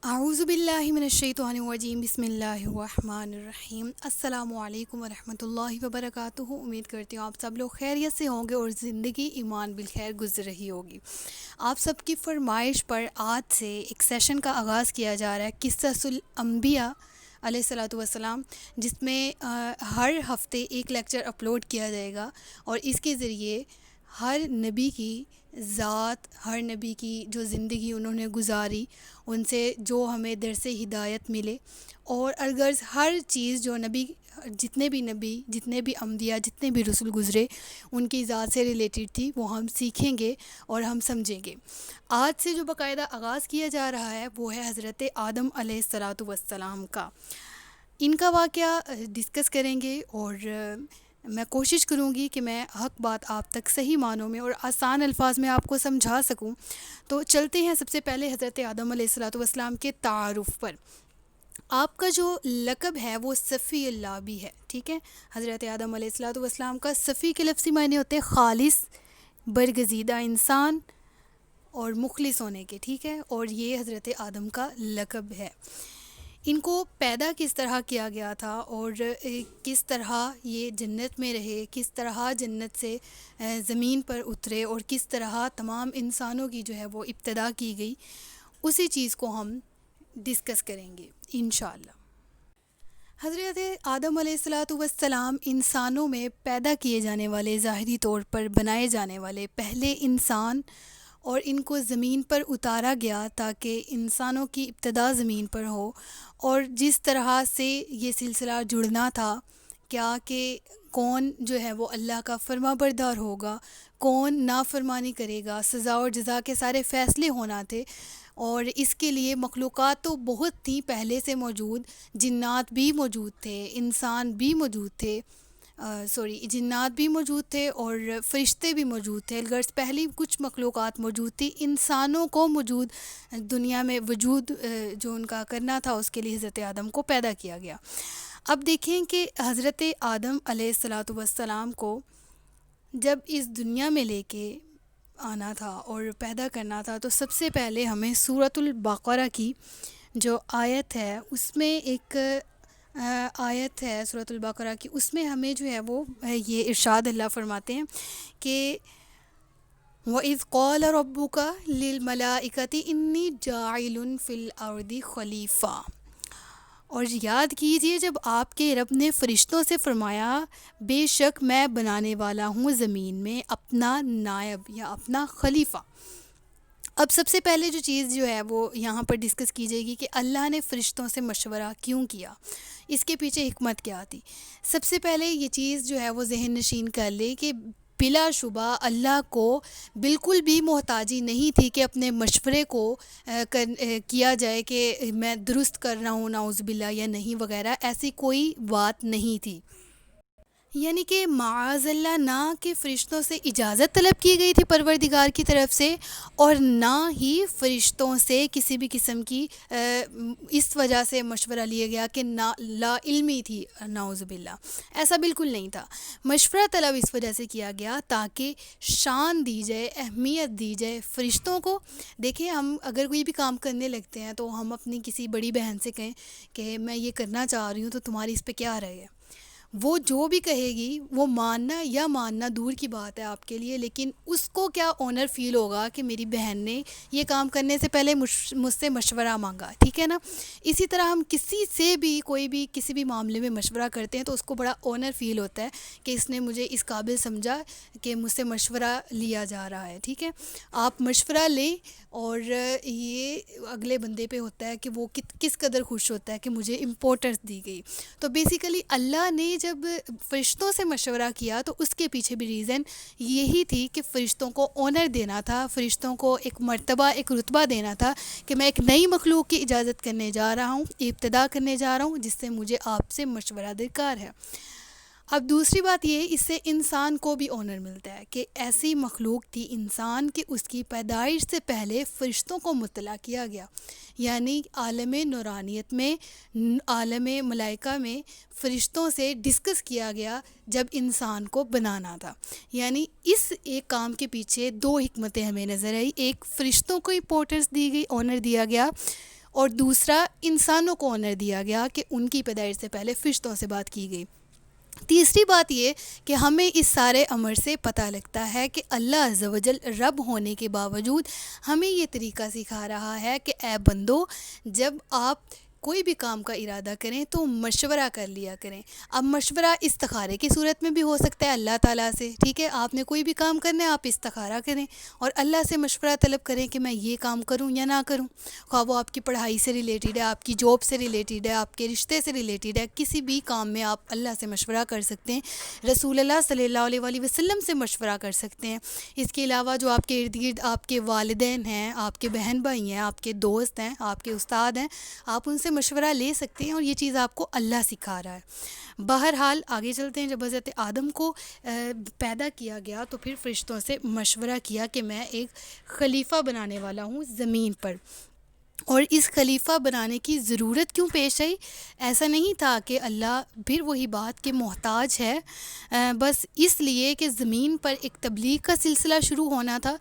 اعوذ باللہ من الشیطان الرجیم، بسم اللہ الرحمن الرحیم۔ السلام علیکم ورحمۃ اللہ وبرکاتہ۔ امید کرتی ہوں آپ سب لوگ خیریت سے ہوں گے اور زندگی ایمان بالخیر گزر رہی ہوگی۔ آپ سب کی فرمائش پر آج سے ایک سیشن کا آغاز کیا جا رہا ہے، قصص الانبیاء علیہ الصلاۃ والسلام، جس میں ہر ہفتے ایک لیکچر اپلوڈ کیا جائے گا اور اس کے ذریعے ہر نبی کی ذات، ہر نبی کی جو زندگی انہوں نے گزاری، ان سے جو ہمیں درس ہدایت ملے، اور الغرض ہر چیز جو جتنے بھی انبیاء، جتنے بھی رسول گزرے، ان کی ذات سے ریلیٹڈ تھی، وہ ہم سیکھیں گے اور ہم سمجھیں گے۔ آج سے جو باقاعدہ آغاز کیا جا رہا ہے وہ ہے حضرت آدم علیہ الصلاۃ والسلام کا۔ ان کا واقعہ ڈسکس کریں گے، اور میں کوشش کروں گی کہ میں حق بات آپ تک صحیح معنوں میں اور آسان الفاظ میں آپ کو سمجھا سکوں۔ تو چلتے ہیں سب سے پہلے حضرت آدم علیہ الصلاۃ والسلام کے تعارف پر۔ آپ کا جو لقب ہے وہ صفی اللہ بھی ہے، ٹھیک ہے؟ حضرت آدم علیہ الصلاۃ والسلام کا صفی کے لفظی معنی ہوتے ہیں خالص، برگزیدہ انسان اور مخلص ہونے کے، ٹھیک ہے؟ اور یہ حضرت آدم کا لقب ہے۔ ان کو پیدا کس طرح کیا گیا تھا اور کس طرح یہ جنت میں رہے، کس طرح جنت سے زمین پر اترے، اور کس طرح تمام انسانوں کی جو ہے وہ ابتدا کی گئی، اسی چیز کو ہم ڈسکس کریں گے انشاءاللہ۔ حضرت آدم علیہ الصلاۃ والسلام انسانوں میں پیدا کیے جانے والے، ظاہری طور پر بنائے جانے والے پہلے انسان، اور ان کو زمین پر اتارا گیا تاکہ انسانوں کی ابتدا زمین پر ہو، اور جس طرح سے یہ سلسلہ جڑنا تھا، کیا کہ کون جو ہے وہ اللہ کا فرما بردار ہوگا، کون نافرمانی کرے گا، سزا اور جزا کے سارے فیصلے ہونا تھے۔ اور اس کے لیے مخلوقات تو بہت تھی پہلے سے موجود، جنات بھی موجود تھے، انسان بھی موجود تھے، جنات بھی موجود تھے اور فرشتے بھی موجود تھے، الغرض پہلی کچھ مخلوقات موجود تھی۔ انسانوں کو موجود دنیا میں وجود جو ان کا کرنا تھا، اس کے لیے حضرت آدم کو پیدا کیا گیا۔ اب دیکھیں کہ حضرت آدم علیہ الصلاۃ والسلام کو جب اس دنیا میں لے کے آنا تھا اور پیدا کرنا تھا، تو سب سے پہلے ہمیں سورۃ البقرہ کی جو آیت ہے، اس میں ایک آیت ہے سورۃ البقرہ کی، اس میں ہمیں جو ہے وہ یہ ارشاد اللہ فرماتے ہیں کہ وَإِذْ قَالَ رَبُّكَ لِلْمَلَائِكَةِ إِنِّي جَاعِلٌ فِي الْأَرْضِ خَلِيفَةً، اور یاد کیجئے جب آپ کے رب نے فرشتوں سے فرمایا بے شک میں بنانے والا ہوں زمین میں اپنا نائب یا اپنا خلیفہ۔ اب سب سے پہلے جو چیز جو ہے وہ یہاں پر ڈسکس کی جائے گی کہ اللہ نے فرشتوں سے مشورہ کیوں کیا، اس کے پیچھے حکمت کیا تھی۔ سب سے پہلے یہ چیز جو ہے وہ ذہن نشین کر لے کہ بلا شبہ اللہ کو بالکل بھی محتاجی نہیں تھی کہ اپنے مشورے کو کیا جائے کہ میں درست کر رہا ہوں نعوذ باللہ یا نہیں وغیرہ، ایسی کوئی بات نہیں تھی۔ یعنی کہ معاذ اللہ نہ کہ فرشتوں سے اجازت طلب کی گئی تھی پروردگار کی طرف سے، اور نہ ہی فرشتوں سے کسی بھی قسم کی اس وجہ سے مشورہ لیا گیا کہ لا علمی تھی، نعوذ باللہ، ایسا بالکل نہیں تھا۔ مشورہ طلب اس وجہ سے کیا گیا تاکہ شان دی جائے، اہمیت دی جائے فرشتوں کو۔ دیکھیں، ہم اگر کوئی بھی کام کرنے لگتے ہیں تو ہم اپنی کسی بڑی بہن سے کہیں کہ میں یہ کرنا چاہ رہی ہوں تو تمہاری اس پہ کیا رائے ہے، وہ جو بھی کہے گی وہ ماننا یا ماننا دور کی بات ہے آپ کے لیے، لیکن اس کو کیا آنر فیل ہوگا کہ میری بہن نے یہ کام کرنے سے پہلے مجھ سے مشورہ مانگا، ٹھیک ہے نا؟ اسی طرح ہم کسی سے بھی کوئی بھی کسی بھی معاملے میں مشورہ کرتے ہیں تو اس کو بڑا آنر فیل ہوتا ہے کہ اس نے مجھے اس قابل سمجھا کہ مجھ سے مشورہ لیا جا رہا ہے، ٹھیک ہے؟ آپ مشورہ لیں، اور یہ اگلے بندے پہ ہوتا ہے کہ وہ کس قدر خوش ہوتا ہے کہ مجھے امپورٹنس دی گئی۔ تو بیسیکلی اللہ نے جب فرشتوں سے مشورہ کیا تو اس کے پیچھے بھی ریزن یہی تھی کہ فرشتوں کو آنر دینا تھا، فرشتوں کو ایک مرتبہ، ایک رتبہ دینا تھا کہ میں ایک نئی مخلوق کی اجازت کرنے جا رہا ہوں، ابتدا کرنے جا رہا ہوں، جس سے مجھے آپ سے مشورہ درکار ہے۔ اب دوسری بات یہ، اس سے انسان کو بھی آنر ملتا ہے کہ ایسی مخلوق تھی انسان کہ اس کی پیدائش سے پہلے فرشتوں کو مطلع کیا گیا، یعنی عالم نورانیت میں، عالم ملائکہ میں فرشتوں سے ڈسکس کیا گیا جب انسان کو بنانا تھا۔ یعنی اس ایک کام کے پیچھے دو حکمتیں ہمیں نظر آئی، ایک فرشتوں کو امپورٹنس دی گئی، آنر دیا گیا، اور دوسرا انسانوں کو آنر دیا گیا کہ ان کی پیدائش سے پہلے فرشتوں سے بات کی گئی۔ تیسری بات یہ کہ ہمیں اس سارے امر سے پتہ لگتا ہے کہ اللہ عز و جل رب ہونے کے باوجود ہمیں یہ طریقہ سکھا رہا ہے کہ اے بندو، جب آپ کوئی بھی کام کا ارادہ کریں تو مشورہ کر لیا کریں۔ اب مشورہ استخارے کی صورت میں بھی ہو سکتا ہے اللہ تعالیٰ سے، ٹھیک ہے، آپ نے کوئی بھی کام کرنا ہے آپ استخارہ کریں اور اللہ سے مشورہ طلب کریں کہ میں یہ کام کروں یا نہ کروں، خواہ وہ آپ کی پڑھائی سے ریلیٹڈ ہے، آپ کی جاب سے ریلیٹڈ ہے، آپ کے رشتے سے ریلیٹڈ ہے، کسی بھی کام میں آپ اللہ سے مشورہ کر سکتے ہیں، رسول اللہ صلی اللہ علیہ وآلہ وسلم سے مشورہ کر سکتے ہیں۔ اس کے علاوہ جو آپ کے ارد گرد آپ کے والدین ہیں، آپ کے بہن بھائی ہیں، آپ کے دوست ہیں، آپ کے استاد ہیں، آپ ان سے مشورہ لے سکتے ہیں، اور یہ چیز آپ کو اللہ سکھا رہا ہے۔ بہرحال آگے چلتے ہیں۔ جب حضرت آدم کو پیدا کیا گیا تو پھر فرشتوں سے مشورہ کیا کہ میں ایک خلیفہ بنانے والا ہوں زمین پر، اور اس خلیفہ بنانے کی ضرورت کیوں پیش آئی؟ ایسا نہیں تھا کہ اللہ پھر وہی بات کہ محتاج ہے، بس اس لیے کہ زمین پر ایک تبلیغ کا سلسلہ شروع ہونا تھا،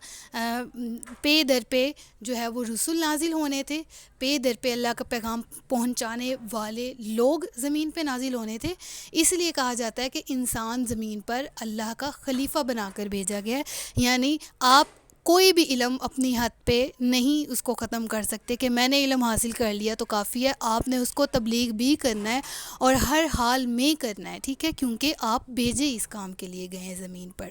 پے در پہ جو ہے وہ رسول نازل ہونے تھے، پے در پہ اللہ کا پیغام پہنچانے والے لوگ زمین پہ نازل ہونے تھے، اس لیے کہا جاتا ہے کہ انسان زمین پر اللہ کا خلیفہ بنا کر بھیجا گیا ہے۔ یعنی آپ کوئی بھی علم اپنی حد پہ نہیں اس کو ختم کر سکتے کہ میں نے علم حاصل کر لیا تو کافی ہے، آپ نے اس کو تبلیغ بھی کرنا ہے اور ہر حال میں کرنا ہے، ٹھیک ہے، کیونکہ آپ بھیجے اس کام کے لیے گئے ہیں زمین پر۔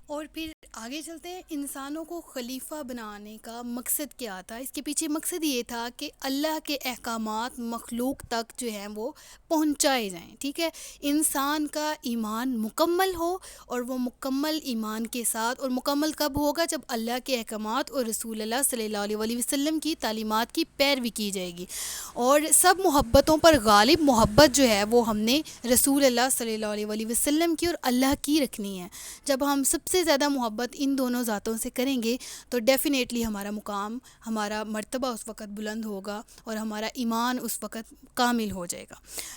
اور پھر آگے چلتے ہیں، انسانوں کو خلیفہ بنانے کا مقصد کیا تھا؟ اس کے پیچھے مقصد یہ تھا کہ اللہ کے احکامات مخلوق تک جو ہیں وہ پہنچائے جائیں، ٹھیک ہے، انسان کا ایمان مکمل ہو، اور وہ مکمل ایمان کے ساتھ، اور مکمل کب ہوگا؟ جب اللہ کے احکامات اور رسول اللہ صلی اللہ علیہ وآلہ وسلم کی تعلیمات کی پیروی کی جائے گی، اور سب محبتوں پر غالب محبت جو ہے وہ ہم نے رسول اللہ صلی اللہ علیہ وآلہ وسلم کی اور اللہ کی رکھنی ہے۔ جب ہم سب سے زیادہ محبت ان دونوں ذاتوں سے کریں گے تو ڈیفینیٹلی ہمارا مقام، ہمارا مرتبہ اس وقت بلند ہوگا اور ہمارا ایمان اس وقت کامل ہو جائے گا۔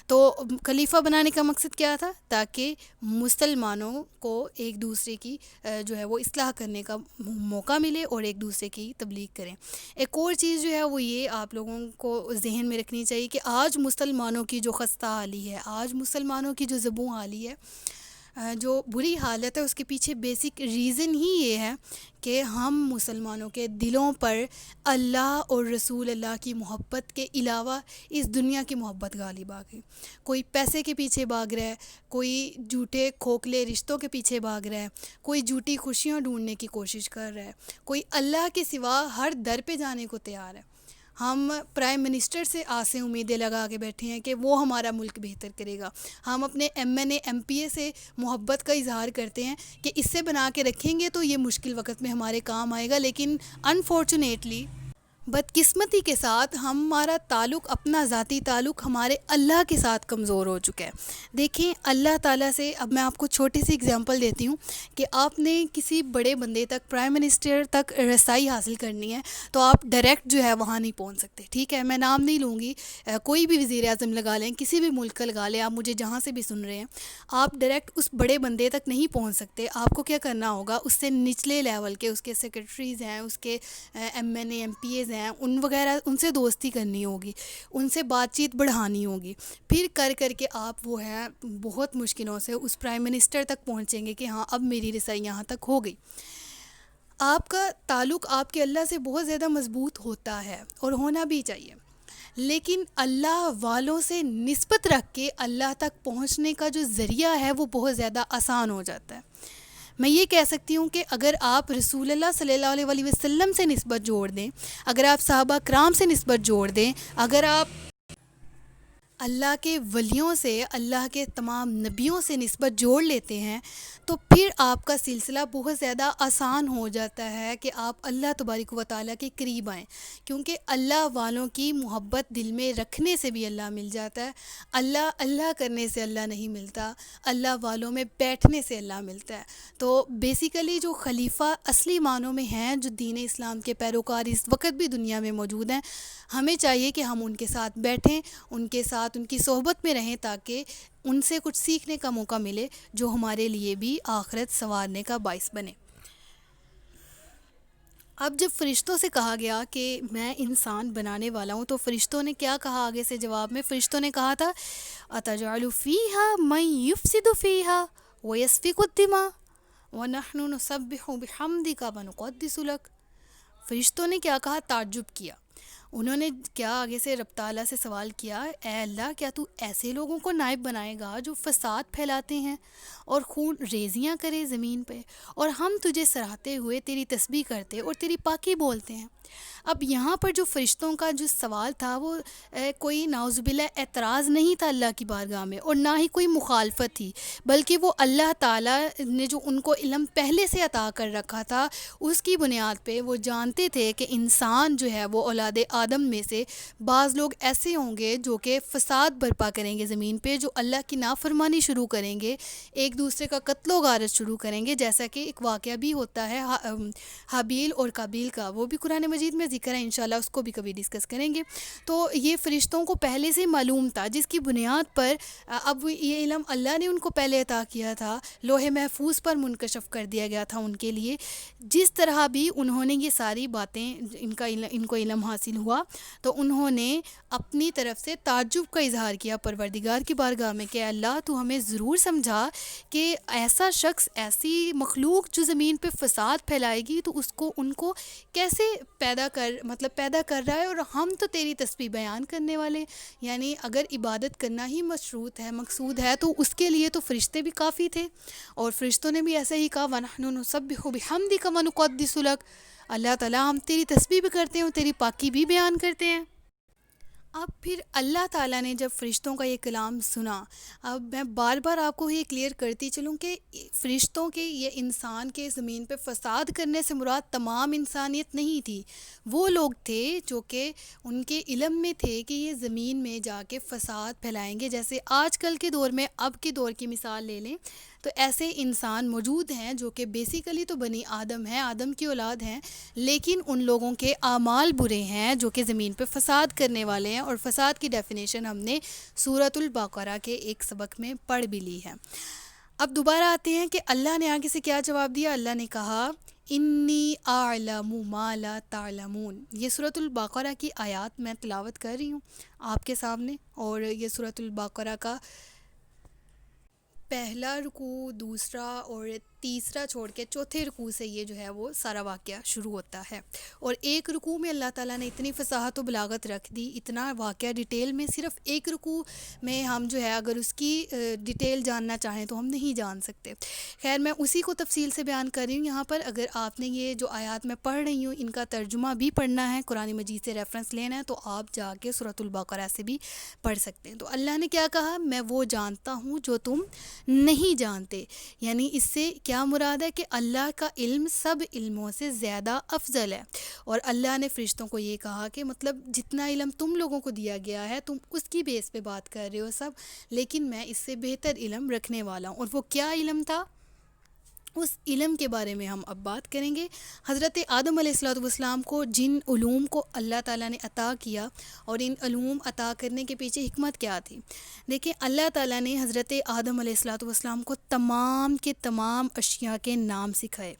تو خلیفہ بنانے کا مقصد کیا تھا؟ تاکہ مسلمانوں کو ایک دوسرے کی جو ہے وہ اصلاح کرنے کا موقع ملے اور ایک دوسرے کی تبلیغ کریں۔ ایک اور چیز جو ہے وہ یہ آپ لوگوں کو ذہن میں رکھنی چاہیے کہ آج مسلمانوں کی جو خستہ حالی ہے، آج مسلمانوں کی جو زبوں حالی ہے، جو بری حالت ہے، اس کے پیچھے بیسک ریزن ہی یہ ہے کہ ہم مسلمانوں کے دلوں پر اللہ اور رسول اللہ کی محبت کے علاوہ اس دنیا کی محبت غالب آ گئی۔ کوئی پیسے کے پیچھے بھاگ رہا ہے، کوئی جھوٹے کھوکھلے رشتوں کے پیچھے بھاگ رہا ہے، کوئی جھوٹی خوشیاں ڈھونڈنے کی کوشش کر رہا ہے، کوئی اللہ کے سوا ہر در پہ جانے کو تیار ہے۔ ہم پرائم منسٹر سے آسیں امیدیں لگا کے بیٹھے ہیں کہ وہ ہمارا ملک بہتر کرے گا، ہم اپنے M N A M P A سے محبت کا اظہار کرتے ہیں کہ اس سے بنا کے رکھیں گے تو یہ مشکل وقت میں ہمارے کام آئے گا، لیکن انفارچونیٹلی بدقسمتی کے ساتھ ہمارا تعلق، اپنا ذاتی تعلق ہمارے اللہ کے ساتھ کمزور ہو چکا ہے۔ دیکھیں اللہ تعالیٰ سے، اب میں آپ کو چھوٹی سی اگزامپل دیتی ہوں کہ آپ نے کسی بڑے بندے تک، پرائم منسٹر تک رسائی حاصل کرنی ہے تو آپ ڈائریکٹ جو ہے وہاں نہیں پہنچ سکتے، ٹھیک ہے، میں نام نہیں لوں گی، کوئی بھی وزیر اعظم لگا لیں، کسی بھی ملک کا لگا لیں، آپ مجھے جہاں سے بھی سن رہے ہیں، آپ ڈائریکٹ اس بڑے بندے تک نہیں پہنچ سکتے۔ آپ کو کیا کرنا ہوگا؟ اس سے نچلے لیول کے، اس کے سیکرٹریز ہیں، اس کے M N A M P As ہیں، ان وغیرہ، ان سے دوستی کرنی ہوگی، ان سے بات چیت بڑھانی ہوگی، پھر کر کے آپ وہ ہے بہت مشکلوں سے اس پرائم منسٹر تک پہنچیں گے کہ ہاں اب میری رسائی یہاں تک ہو گئی۔ آپ کا تعلق آپ کے اللہ سے بہت زیادہ مضبوط ہوتا ہے اور ہونا بھی چاہیے، لیکن اللہ والوں سے نسبت رکھ کے اللہ تک پہنچنے کا جو ذریعہ ہے وہ بہت زیادہ آسان ہو جاتا ہے۔ میں یہ کہہ سکتی ہوں کہ اگر آپ رسول اللہ صلی اللہ علیہ وآلہ وسلم سے نسبت جوڑ دیں، اگر آپ صحابہ کرام سے نسبت جوڑ دیں، اگر آپ اللہ کے ولیوں سے، اللہ کے تمام نبیوں سے نسبت جوڑ لیتے ہیں تو پھر آپ کا سلسلہ بہت زیادہ آسان ہو جاتا ہے کہ آپ اللہ تبارک و تعالیٰ کے قریب آئیں، کیونکہ اللہ والوں کی محبت دل میں رکھنے سے بھی اللہ مل جاتا ہے، اللہ اللہ کرنے سے اللہ نہیں ملتا، اللہ والوں میں بیٹھنے سے اللہ ملتا ہے۔ تو بیسیکلی جو خلیفہ اصلی معنوں میں ہیں، جو دین اسلام کے پیروکار اس وقت بھی دنیا میں موجود ہیں، ہمیں چاہیے کہ ہم ان کے ساتھ بیٹھیں، ان کے ساتھ ان کی صحبت میں رہیں، تاکہ ان سے کچھ سیکھنے کا موقع ملے جو ہمارے لیے بھی آخرت سنوارنے کا باعث بنے۔ اب جب فرشتوں سے کہا گیا کہ میں انسان بنانے والا ہوں، تو فرشتوں نے کیا کہا آگے سے جواب میں؟ فرشتوں نے کہا تھا اتجعل فیہا من یفسد فیہا ویسفک الدماء ونحن نسبح بحمدک ونقدس لک۔ فرشتوں نے کیا کہا؟ تعجب کیا۔ انہوں نے کیا آگے سے رب تعالیٰ سے سوال کیا، اے اللہ کیا تو ایسے لوگوں کو نائب بنائے گا جو فساد پھیلاتے ہیں اور خون ریزیاں کرے زمین پہ، اور ہم تجھے سراہتے ہوئے تیری تسبیح کرتے اور تیری پاکی بولتے ہیں۔ اب یہاں پر جو فرشتوں کا جو سوال تھا وہ کوئی نعوذ باللہ اعتراض نہیں تھا اللہ کی بارگاہ میں، اور نہ ہی کوئی مخالفت تھی، بلکہ وہ اللہ تعالیٰ نے جو ان کو علم پہلے سے عطا کر رکھا تھا اس کی بنیاد پہ وہ جانتے تھے کہ انسان جو ہے وہ اولاد آدم میں سے بعض لوگ ایسے ہوں گے جو کہ فساد برپا کریں گے زمین پہ، جو اللہ کی نافرمانی شروع کریں گے، ایک دوسرے کا قتل و غارت شروع کریں گے، جیسا کہ ایک واقعہ بھی ہوتا ہے حابیل اور قابیل کا، وہ بھی قرآن مجید میں ذکر ہے، انشاءاللہ اس کو بھی کبھی ڈسکس کریں گے۔ تو یہ فرشتوں کو پہلے سے معلوم تھا، جس کی بنیاد پر اب یہ علم اللہ نے ان کو پہلے عطا کیا تھا، لوح محفوظ پر منکشف کر دیا گیا تھا ان کے لیے۔ جس طرح بھی انہوں نے یہ ساری باتیں ان کو علم حاصل ہوا، تو انہوں نے اپنی طرف سے تعجب کا اظہار کیا پروردگار کی بارگاہ میں کہ اللہ تو ہمیں ضرور سمجھا کہ ایسا شخص، ایسی مخلوق جو زمین پہ فساد پھیلائے گی تو ان کو کیسے پیدا کر رہا ہے، اور ہم تو تیری تسبیح بیان کرنے والے، یعنی اگر عبادت کرنا ہی مشروط ہے، مقصود ہے، تو اس کے لیے تو فرشتے بھی کافی تھے، اور فرشتوں نے بھی ایسا ہی کہا وَنَحْنُ نُسَبِّحُ بِحَمْدِكَ وَنُقَدِّسُ لَكَ، اللہ تعالیٰ ہم تیری تسبیح بھی کرتے ہیں اور تیری پاکی بھی بیان کرتے ہیں۔ اب پھر اللہ تعالیٰ نے جب فرشتوں کا یہ کلام سنا، اب میں بار بار آپ کو یہ کلیئر کرتی چلوں کہ فرشتوں کے یہ انسان کے زمین پہ فساد کرنے سے مراد تمام انسانیت نہیں تھی، وہ لوگ تھے جو کہ ان کے علم میں تھے کہ یہ زمین میں جا کے فساد پھیلائیں گے۔ جیسے آج کل کے دور میں، اب کے دور کی مثال لے لیں تو ایسے انسان موجود ہیں جو کہ بیسیکلی تو بنی آدم ہیں، آدم کی اولاد ہیں، لیکن ان لوگوں کے اعمال برے ہیں جو کہ زمین پہ فساد کرنے والے ہیں، اور فساد کی ڈیفینیشن ہم نے سورۃ البقرہ کے ایک سبق میں پڑھ بھی لی ہے۔ اب دوبارہ آتے ہیں کہ اللہ نے آگے سے کیا جواب دیا۔ اللہ نے کہا انی اعلم ما لا تعلمون۔ یہ سورۃ البقرہ کی آیات میں تلاوت کر رہی ہوں آپ کے سامنے، اور یہ سورۃ البقرہ کا پہلا رکوع، دوسرا اور تیسرا چھوڑ کے چوتھے رکوع سے یہ جو ہے وہ سارا واقعہ شروع ہوتا ہے، اور ایک رکوع میں اللہ تعالیٰ نے اتنی فصاحت و بلاغت رکھ دی، اتنا واقعہ ڈیٹیل میں، صرف ایک رکوع میں ہم جو ہے اگر اس کی ڈیٹیل جاننا چاہیں تو ہم نہیں جان سکتے۔ خیر میں اسی کو تفصیل سے بیان کر رہی ہوں یہاں پر۔ اگر آپ نے یہ جو آیات میں پڑھ رہی ہوں ان کا ترجمہ بھی پڑھنا ہے، قرآن مجید سے ریفرنس لینا ہے، تو آپ جا کے سورۃ البقرہ سے بھی پڑھ سکتے ہیں۔ تو اللہ نے کیا کہا، میں وہ جانتا ہوں جو تم نہیں جانتے، یعنی اس سے کیا مراد ہے کہ اللہ کا علم سب علموں سے زیادہ افضل ہے، اور اللہ نے فرشتوں کو یہ کہا کہ مطلب جتنا علم تم لوگوں کو دیا گیا ہے تم اس کی بیس پہ بات کر رہے ہو سب، لیکن میں اس سے بہتر علم رکھنے والا ہوں۔ اور وہ کیا علم تھا، اس علم کے بارے میں ہم اب بات کریں گے۔ حضرت آدم علیہ السلام کو جن علوم کو اللہ تعالیٰ نے عطا کیا، اور ان علوم عطا کرنے کے پیچھے حکمت کیا تھی، دیکھیں اللہ تعالیٰ نے حضرت آدم علیہ السلام کو تمام کے تمام اشیاء کے نام سکھائے،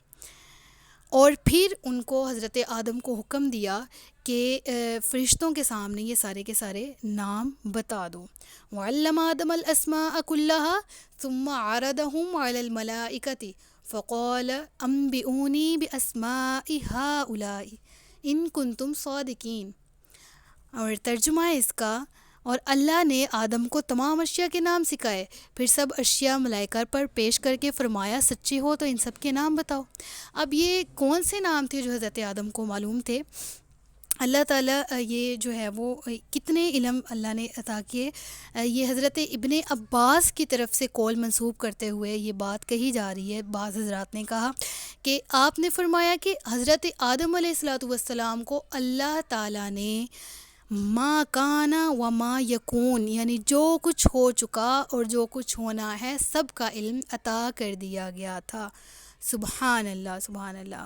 اور پھر ان کو حضرت آدم کو حکم دیا کہ فرشتوں کے سامنے یہ سارے کے سارے نام بتا دو۔ وَعَلَّمَ آدَمَ الْأَسْمَاءَ كُلَّهَا ثُمَّ عَرَضَهُمْ عَلَى الْمَلَائِكَةِ فَقَالَ أَنبِئُونِي بِأَسْمَاءِ هَؤُلَاءِ إِن كُنتُمْ صَادِقِينَ۔ اور ترجمہ ہے اس کا، اور اللہ نے آدم کو تمام اشیاء کے نام سکھائے، پھر سب اشیاء ملائکہ پر پیش کر کے فرمایا سچے ہو تو ان سب کے نام بتاؤ۔ اب یہ کون سے نام تھے جو حضرت آدم کو معلوم تھے؟ اللہ تعالیٰ یہ جو ہے وہ کتنے علم اللہ نے عطا کیے، یہ حضرت ابن عباس کی طرف سے قول منسوب کرتے ہوئے یہ بات کہی جا رہی ہے۔ بعض حضرات نے کہا کہ آپ نے فرمایا کہ حضرت آدم علیہ السلام کو اللہ تعالیٰ نے ما کانا و ما یکون، یعنی جو کچھ ہو چکا اور جو کچھ ہونا ہے سب کا علم عطا کر دیا گیا تھا۔ سبحان اللہ سبحان اللہ.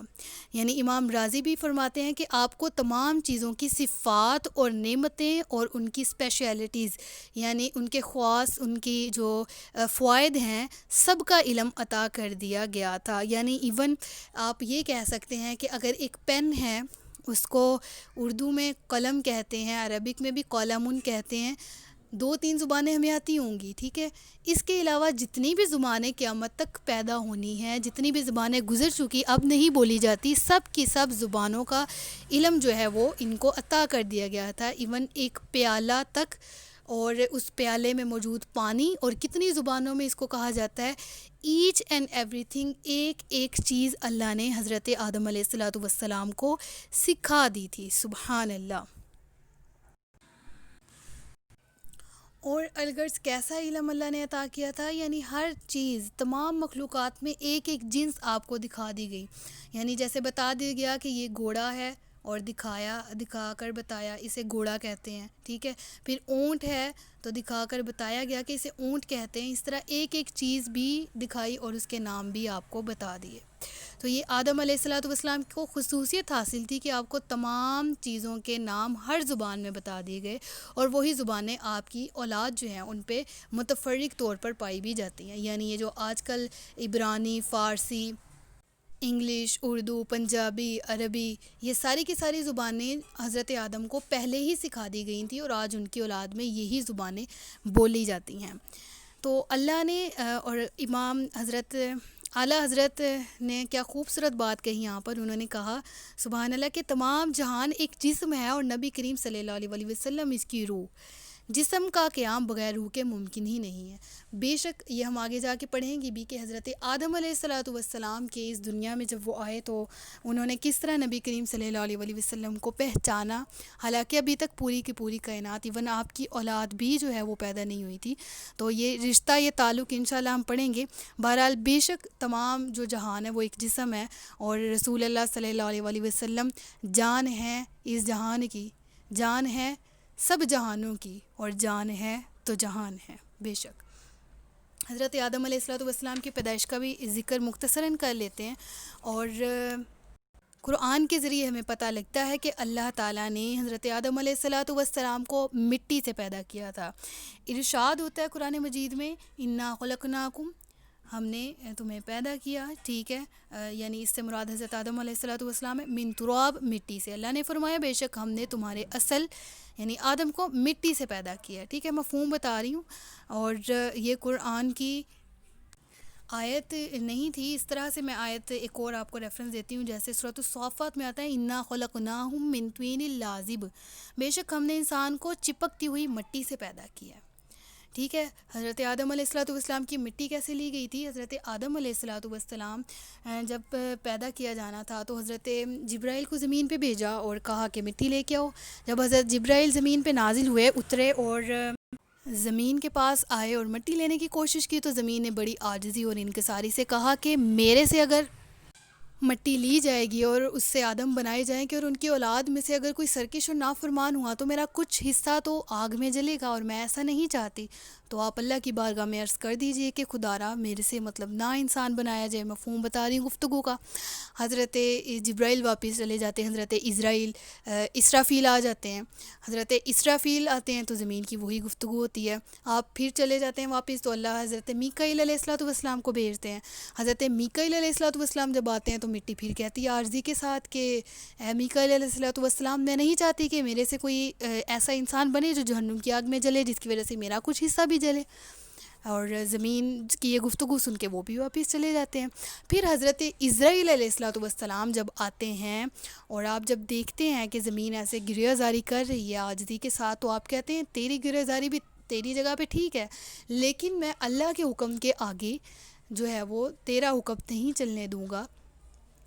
یعنی امام راضی بھی فرماتے ہیں کہ آپ کو تمام چیزوں کی صفات اور نعمتیں اور ان کی اسپیشلٹیز، یعنی ان کے خواص، ان کی جو فوائد ہیں، سب کا علم عطا کر دیا گیا تھا. یعنی ایون آپ یہ کہہ سکتے ہیں کہ اگر ایک پین ہے، اس کو اردو میں قلم کہتے ہیں، عربک میں بھی قلمٌ کہتے ہیں. 2-3 زبانیں ہمیں آتی ہوں گی، ٹھیک ہے. اس کے علاوہ جتنی بھی زبانیں قیامت تک پیدا ہونی ہیں، جتنی بھی زبانیں گزر چکی اب نہیں بولی جاتی، سب کی سب زبانوں کا علم جو ہے وہ ان کو عطا کر دیا گیا تھا. ایون ایک پیالہ تک، اور اس پیالے میں موجود پانی، اور کتنی زبانوں میں اس کو کہا جاتا ہے. ایچ اینڈ ایوری تھنگ، ایک ایک چیز اللہ نے حضرت آدم علیہ الصلاۃ والسلام کو سکھا دی تھی. سبحان اللہ. اور الغرض کیسا علم اللہ نے عطا کیا تھا، یعنی ہر چیز، تمام مخلوقات میں ایک ایک جنس آپ کو دکھا دی گئی. یعنی جیسے بتا دیا گیا کہ یہ گھوڑا ہے، اور دکھا کر بتایا اسے گھوڑا کہتے ہیں، ٹھیک ہے. پھر اونٹ ہے تو دکھا کر بتایا گیا کہ اسے اونٹ کہتے ہیں. اس طرح ایک ایک چیز بھی دکھائی اور اس کے نام بھی آپ کو بتا دیے. تو یہ آدم علیہ الصلاۃ والسلام کو خصوصیت حاصل تھی کہ آپ کو تمام چیزوں کے نام ہر زبان میں بتا دیے گئے، اور وہی زبانیں آپ کی اولاد جو ہیں ان پہ متفرق طور پر پائی بھی جاتی ہیں. یعنی یہ جو آج کل عبرانی، فارسی، انگلش، اردو، پنجابی، عربی، یہ ساری کی ساری زبانیں حضرت آدم کو پہلے ہی سکھا دی گئی تھیں، اور آج ان کی اولاد میں یہی زبانیں بولی جاتی ہیں. تو اللہ نے اور امام حضرت اعلیٰ حضرت نے کیا خوبصورت بات کہی یہاں پر. انہوں نے کہا سبحان اللہ کہ تمام جہان ایک جسم ہے، اور نبی کریم صلی اللہ علیہ وسلم اس کی روح. جسم کا قیام بغیر روح کے ممکن ہی نہیں ہے. بے شک یہ ہم آگے جا کے پڑھیں گے بھی کہ حضرت آدم علیہ الصلاۃ والسلام کے اس دنیا میں جب وہ آئے تو انہوں نے کس طرح نبی کریم صلی اللہ علیہ وسلم کو پہچانا. حالانکہ ابھی تک پوری کی پوری کائنات، ایون آپ کی اولاد بھی جو ہے وہ پیدا نہیں ہوئی تھی. تو یہ رشتہ، یہ تعلق انشاءاللہ ہم پڑھیں گے. بہرحال بے شک تمام جو جہان ہے وہ ایک جسم ہے، اور رسول اللہ صلی اللہ علیہ وسلم جان ہے اس جہان کی، جان ہے سب جہانوں کی، اور جان ہے تو جہان ہے. بے شک حضرت آدم علیہ الصلوۃ والسلام کی پیدائش کا بھی ذکر مختصراً کر لیتے ہیں. اور قرآن کے ذریعے ہمیں پتہ لگتا ہے کہ اللہ تعالیٰ نے حضرت آدم علیہ الصلوۃ والسلام کو مٹی سے پیدا کیا تھا. ارشاد ہوتا ہے قرآن مجید میں انا خلقناکم، ہم نے تمہیں پیدا کیا، ٹھیک ہے. یعنی اس سے مراد حضرت آدم علیہ الصلوۃ والسلام ہے. من تراب، مٹی سے. اللہ نے فرمایا بے شک ہم نے تمہارے اصل یعنی آدم کو مٹی سے پیدا کیا، ٹھیک ہے. مفہوم بتا رہی ہوں. اور یہ قرآن کی آیت نہیں تھی. اس طرح سے میں آیت ایک اور آپ کو ریفرنس دیتی ہوں. جیسے سورۃ الصافات میں آتا ہے انا خلقناہم من طین لازب، بے شک ہم نے انسان کو چپکتی ہوئی مٹی سے پیدا کیا، ٹھیک ہے. حضرت آدم علیہ الصلوۃ والسلام کی مٹی کیسے لی گئی تھی؟ حضرت آدم علیہ الصلوۃ والسلام جب پیدا کیا جانا تھا تو حضرت جبرائیل کو زمین پہ بھیجا اور کہا کہ مٹی لے کے آؤ. جب حضرت جبرائیل زمین پہ نازل ہوئے، اترے اور زمین کے پاس آئے اور مٹی لینے کی کوشش کی، تو زمین نے بڑی عاجزی اور انکساری سے کہا کہ میرے سے اگر مٹی لی جائے گی اور اس سے آدم بنائے جائیں گے، اور ان کی اولاد میں سے اگر کوئی سرکش اور نافرمان ہوا تو میرا کچھ حصہ تو آگ میں جلے گا، اور میں ایسا نہیں چاہتی. تو آپ اللہ کی بارگاہ میں عرض کر دیجئے کہ خدارا میرے سے نہ انسان بنایا جائے. مفہوم بتا رہی ہوں گفتگو کا. حضرت جبرائیل واپس چلے جاتے ہیں، حضرت اسرافیل آ جاتے ہیں. حضرت اسرافیل آتے ہیں تو زمین کی وہی گفتگو ہوتی ہے. آپ پھر چلے جاتے ہیں واپس تو اللہ حضرت میکائیل علیہ الصلوۃ والسلام کو بھیجتے ہیں. حضرت میکائیل علیہ الصلوۃ والسلام جب آتے ہیں تو مٹی پھر کہتی ہے عارضی کے ساتھ کہ اے میکائیل علیہ الصلوۃ والسلام، میں نہیں چاہتی کہ میرے سے کوئی ایسا انسان بنے جو جہنم کی آگ میں جلے، جس کی وجہ سے میرا کچھ حصہ بھی جلے. اور زمین کی یہ گفتگو سن کے وہ بھی واپس چلے جاتے ہیں. پھر حضرت عزرائیل علیہ الصلوۃ والسلام جب آتے ہیں اور آپ جب دیکھتے ہیں کہ زمین ایسے گریہ زاری کر رہی ہے عاجزی کے ساتھ، تو آپ کہتے ہیں تیری گریہ زاری بھی تیری جگہ پہ ٹھیک ہے، لیکن میں اللہ کے حکم کے آگے جو ہے وہ تیرا حکم نہیں چلنے دوں گا.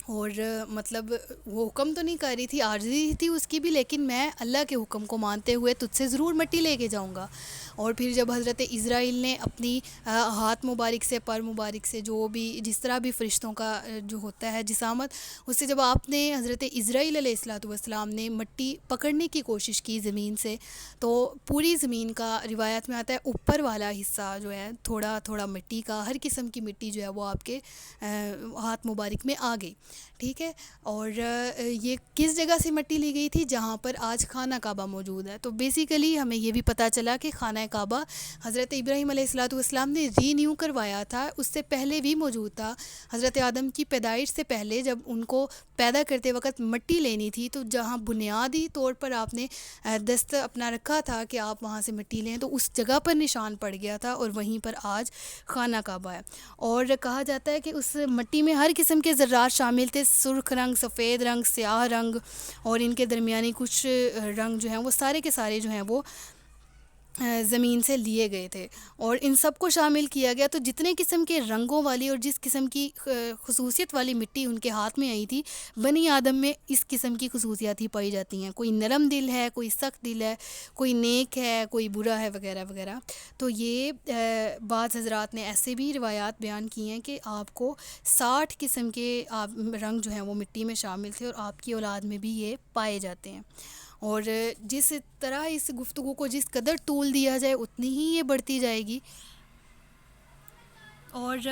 اور مطلب وہ حکم تو نہیں کر رہی تھی، عاجزی تھی اس کی بھی، لیکن میں اللہ کے حکم کو مانتے ہوئے تجھ سے ضرور مٹی لے کے جاؤں گا۔ اور پھر جب حضرت اسرائیل نے اپنی ہاتھ مبارک سے، پر مبارک سے، جو بھی جس طرح بھی فرشتوں کا جو ہوتا ہے جسامت، اس سے جب آپ نے حضرت اسرائیل علیہ الصلوۃ والسلام نے مٹی پکڑنے کی کوشش کی زمین سے، تو پوری زمین کا روایت میں آتا ہے اوپر والا حصہ جو ہے تھوڑا تھوڑا مٹی کا، ہر قسم کی مٹی جو ہے وہ آپ کے ہاتھ مبارک میں آ گئی، ٹھیک ہے۔ اور یہ کس جگہ سے مٹی لی گئی تھی؟ جہاں پر آج خانہ کعبہ موجود ہے۔ تو بیسیکلی ہمیں یہ بھی پتہ چلا کہ خانہ کعبہ حضرت ابراہیم علیہ الصلوۃ والسلام نے رینیو کروایا تھا، اس سے پہلے بھی موجود تھا۔ حضرت آدم کی پیدائش سے پہلے جب ان کو پیدا کرتے وقت مٹی لینی تھی، تو جہاں بنیادی طور پر آپ نے دست اپنا رکھا تھا کہ آپ وہاں سے مٹی لیں، تو اس جگہ پر نشان پڑ گیا تھا، اور وہیں پر آج خانہ کعبہ ہے۔ اور کہا جاتا ہے کہ اس مٹی میں ہر قسم کے ذرات شامل تھے، سرخ رنگ، سفید رنگ، سیاہ رنگ، اور ان کے درمیانی کچھ رنگ جو ہیں وہ سارے کے سارے جو ہیں وہ زمین سے لیے گئے تھے، اور ان سب کو شامل کیا گیا۔ تو جتنے قسم کے رنگوں والی اور جس قسم کی خصوصیت والی مٹی ان کے ہاتھ میں آئی تھی، بنی آدم میں اس قسم کی خصوصیات ہی پائی جاتی ہیں، کوئی نرم دل ہے، کوئی سخت دل ہے، کوئی نیک ہے، کوئی برا ہے، وغیرہ وغیرہ۔ تو یہ بعض حضرات نے ایسے بھی روایات بیان کی ہیں کہ آپ کو 60 قسم کے رنگ جو ہیں وہ مٹی میں شامل تھے، اور آپ کی اولاد میں بھی یہ پائے جاتے ہیں۔ اور جس طرح اس گفتگو کو جس قدر طول دیا جائے اتنی ہی یہ بڑھتی جائے گی، اور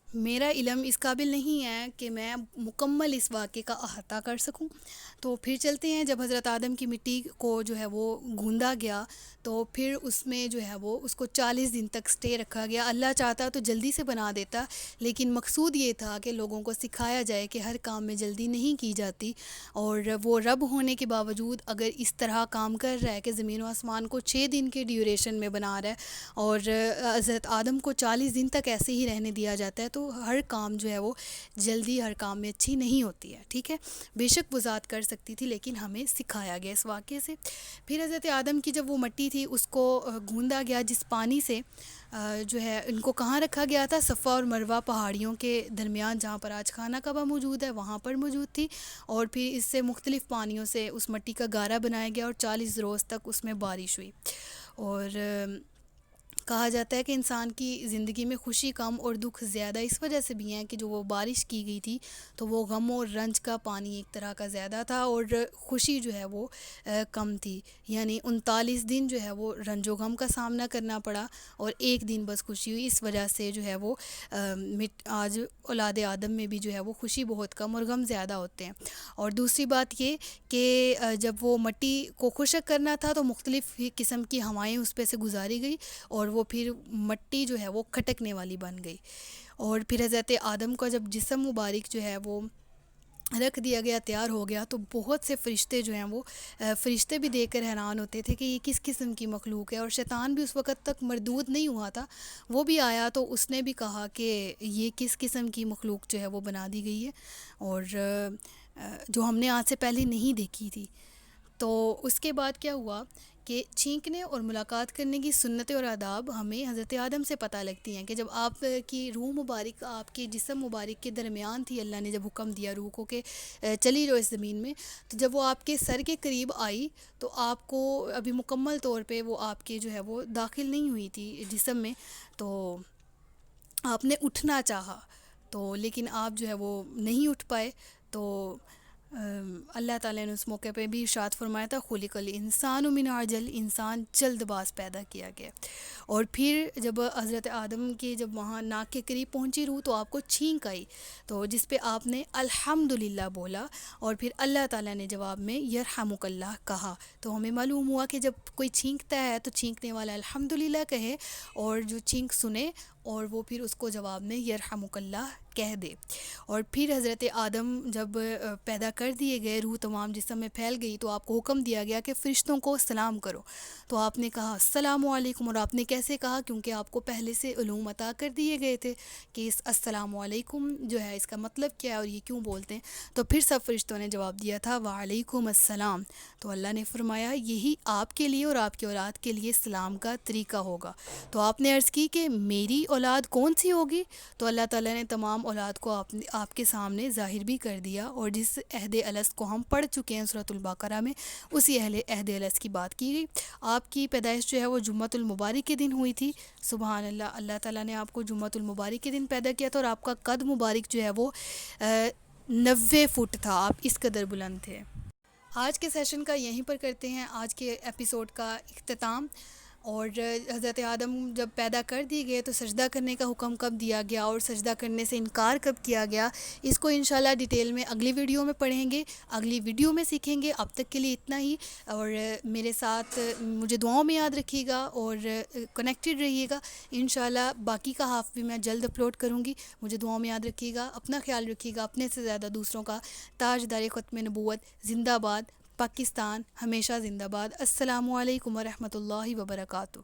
میرا علم اس قابل نہیں ہے کہ میں مکمل اس واقعے کا احاطہ کر سکوں۔ تو پھر چلتے ہیں، جب حضرت آدم کی مٹی کو جو ہے وہ گھوندا گیا، تو پھر اس میں جو ہے وہ اس کو 40 دن تک سٹے رکھا گیا۔ اللہ چاہتا تو جلدی سے بنا دیتا، لیکن مقصود یہ تھا کہ لوگوں کو سکھایا جائے کہ ہر کام میں جلدی نہیں کی جاتی، اور وہ رب ہونے کے باوجود اگر اس طرح کام کر رہا ہے کہ زمین و آسمان کو 6 دن کے ڈیوریشن میں بنا رہا ہے، اور حضرت آدم کو 40 دن تک ایسے ہی رہنے دیا جاتا ہے، تو ہر کام جو ہے وہ جلدی ہر کام میں اچھی نہیں ہوتی ہے، ٹھیک ہے۔ بے شک وہ ذات کر سکتی تھی، لیکن ہمیں سکھایا گیا اس واقعے سے۔ پھر حضرت آدم کی جب وہ مٹی تھی اس کو گھوندا گیا جس پانی سے، جو ہے ان کو کہاں رکھا گیا تھا؟ صفا اور مروہ پہاڑیوں کے درمیان، جہاں پر آج خانہ کعبہ موجود ہے، وہاں پر موجود تھی، اور پھر اس سے مختلف پانیوں سے اس مٹی کا گارا بنایا گیا، اور 40 روز تک اس میں بارش ہوئی۔ اور کہا جاتا ہے کہ انسان کی زندگی میں خوشی کم اور دکھ زیادہ اس وجہ سے بھی ہیں کہ جو وہ بارش کی گئی تھی، تو وہ غم اور رنج کا پانی ایک طرح کا زیادہ تھا، اور خوشی جو ہے وہ کم تھی، یعنی 39 دن جو ہے وہ رنج و غم کا سامنا کرنا پڑا، اور ایک دن بس خوشی ہوئی۔ اس وجہ سے جو ہے وہ آج اولاد آدم میں بھی جو ہے وہ خوشی بہت کم اور غم زیادہ ہوتے ہیں۔ اور دوسری بات یہ کہ جب وہ مٹی کو خشک کرنا تھا، تو مختلف قسم کی ہوائیں اس پہ سے گزاری گئی، اور وہ پھر مٹی جو ہے وہ کھٹکنے والی بن گئی۔ اور پھر حضرت آدم کا جب جسم مبارک جو ہے وہ رکھ دیا گیا، تیار ہو گیا، تو بہت سے فرشتے جو ہیں وہ فرشتے بھی دیکھ کر حیران ہوتے تھے کہ یہ کس قسم کی مخلوق ہے، اور شیطان بھی اس وقت تک مردود نہیں ہوا تھا، وہ بھی آیا تو اس نے بھی کہا کہ یہ کس قسم کی مخلوق جو ہے وہ بنا دی گئی ہے، اور جو ہم نے آج سے پہلے نہیں دیکھی تھی۔ تو اس کے بعد کیا ہوا کہ چھینکنے اور ملاقات کرنے کی سنتیں اور آداب ہمیں حضرت آدم سے پتہ لگتی ہیں، کہ جب آپ کی روح مبارک آپ کے جسم مبارک کے درمیان تھی، اللہ نے جب حکم دیا روح کو کہ چلی جاؤ اس زمین میں، تو جب وہ آپ کے سر کے قریب آئی، تو آپ کو ابھی مکمل طور پہ وہ آپ کے جو ہے وہ داخل نہیں ہوئی تھی جسم میں، تو آپ نے اٹھنا چاہا، تو لیکن آپ جو ہے وہ نہیں اٹھ پائے، تو اللہ تعالیٰ نے اس موقع پہ بھی ارشاد فرمایا تھا، خلق الانسان من عجل، انسان جلد باز پیدا کیا گیا۔ اور پھر جب حضرت آدم کے جب وہاں ناک کے قریب پہنچی روح، تو آپ کو چھینک آئی، تو جس پہ آپ نے الحمدللہ بولا، اور پھر اللہ تعالیٰ نے جواب میں یرحمک اللہ کہا۔ تو ہمیں معلوم ہوا کہ جب کوئی چھینکتا ہے تو چھینکنے والا الحمدللہ کہے، اور جو چھینک سنے اور وہ پھر اس کو جواب میں یرحمک اللہ کہہ دے۔ اور پھر حضرت آدم جب پیدا کر دیے گئے، روح تمام جسم میں پھیل گئی، تو آپ کو حکم دیا گیا کہ فرشتوں کو سلام کرو، تو آپ نے کہا السلام علیکم۔ اور آپ نے کیسے کہا؟ کیونکہ آپ کو پہلے سے علوم عطا کر دیے گئے تھے کہ اس السلام علیکم جو ہے اس کا مطلب کیا ہے اور یہ کیوں بولتے ہیں۔ تو پھر سب فرشتوں نے جواب دیا تھا وعلیکم السلام۔ تو اللہ نے فرمایا یہی آپ کے لیے اور آپ کی اولاد کے لیے سلام کا طریقہ ہوگا۔ تو آپ نے عرض کی کہ میری اولاد کون سی ہوگی؟ تو اللہ تعالیٰ نے تمام اولاد کو آپ کے سامنے ظاہر بھی کر دیا، اور جس عہد الست کو ہم پڑھ چکے ہیں سورۃ البقرہ میں، اسی عہد الست کی بات کی گئی۔ آپ کی پیدائش جو ہے وہ جمعۃ المبارک کے دن ہوئی تھی۔ سبحان اللہ، اللہ تعالیٰ نے آپ کو جمعۃ المبارک کے دن پیدا کیا تھا، اور آپ کا قد مبارک جو ہے وہ 90 فٹ تھا، آپ اس قدر بلند تھے۔ آج کے سیشن کا یہیں پر کرتے ہیں آج کے ایپیسوڈ کا اختتام۔ اور حضرت آدم جب پیدا کر دیے گئے تو سجدہ کرنے کا حکم کب دیا گیا اور سجدہ کرنے سے انکار کب کیا گیا، اس کو انشاءاللہ ڈیٹیل میں اگلی ویڈیو میں پڑھیں گے، اگلی ویڈیو میں سیکھیں گے۔ اب تک کے لیے اتنا ہی، اور میرے ساتھ مجھے دعاؤں میں یاد رکھیے گا اور کنیکٹڈ رہیے گا۔ انشاءاللہ باقی کا ہاف بھی میں جلد اپلوڈ کروں گی۔ مجھے دعاؤں میں یاد رکھیے گا، اپنا خیال رکھیے گا، اپنے سے زیادہ دوسروں کا۔ تاجدار ختم نبوت زندہ باد، پاکستان ہمیشہ زندہ باد۔ السلام علیکم ورحمۃ اللہ وبرکاتہ۔